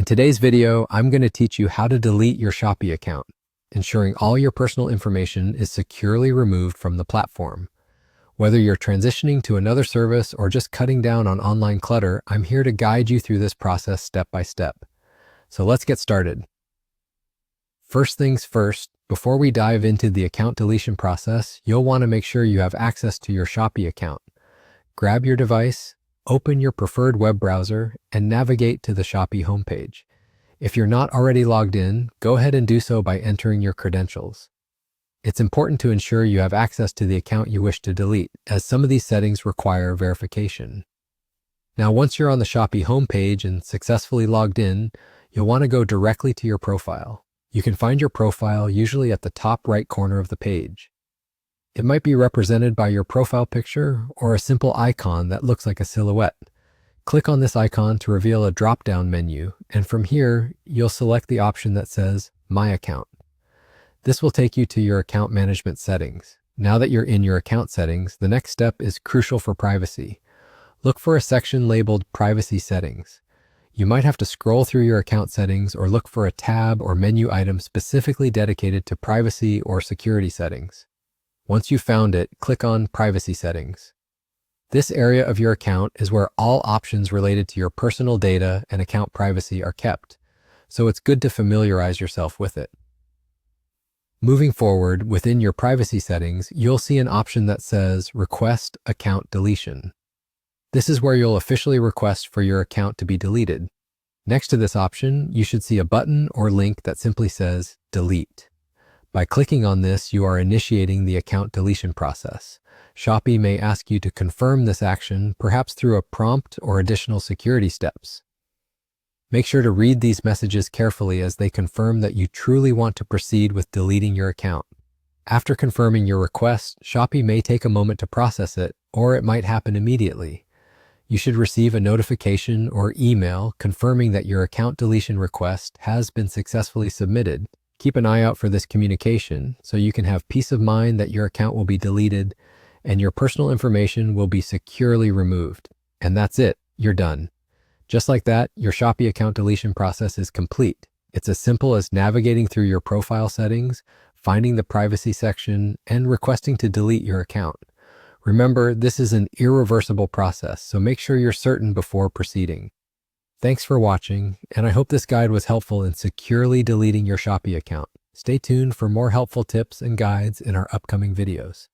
In today's video, I'm going to teach you how to delete your Shopee account, ensuring all your personal information is securely removed from the platform. Whether you're transitioning to another service or just cutting down on online clutter, I'm here to guide you through this process step by step. So let's get started. First things first, before we dive into the account deletion process, you'll want to make sure you have access to your Shopee account. Grab your device, open your preferred web browser, and navigate to the Shopee homepage. If you're not already logged in, go ahead and do so by entering your credentials. It's important to ensure you have access to the account you wish to delete, as some of these settings require verification. Now, once you're on the Shopee homepage and successfully logged in, you'll want to go directly to your profile. You can find your profile usually at the top right corner of the page. It might be represented by your profile picture or a simple icon that looks like a silhouette. Click on this icon to reveal a drop-down menu, and from here, you'll select the option that says My Account. This will take you to your account management settings. Now that you're in your account settings, the next step is crucial for privacy. Look for a section labeled Privacy Settings. You might have to scroll through your account settings or look for a tab or menu item specifically dedicated to privacy or security settings. Once you've found it, click on Privacy Settings. This area of your account is where all options related to your personal data and account privacy are kept, so it's good to familiarize yourself with it. Moving forward, within your privacy settings, you'll see an option that says Request Account Deletion. This is where you'll officially request for your account to be deleted. Next to this option, you should see a button or link that simply says Delete. By clicking on this, you are initiating the account deletion process. Shopee may ask you to confirm this action, perhaps through a prompt or additional security steps. Make sure to read these messages carefully as they confirm that you truly want to proceed with deleting your account. After confirming your request, Shopee may take a moment to process it, or it might happen immediately. You should receive a notification or email confirming that your account deletion request has been successfully submitted. Keep an eye out for this communication so you can have peace of mind that your account will be deleted and your personal information will be securely removed. And that's it, you're done. Just like that, your Shopee account deletion process is complete. It's as simple as navigating through your profile settings, finding the privacy section, and requesting to delete your account. Remember, this is an irreversible process, so make sure you're certain before proceeding. Thanks for watching, and I hope this guide was helpful in securely deleting your Shopee account. Stay tuned for more helpful tips and guides in our upcoming videos.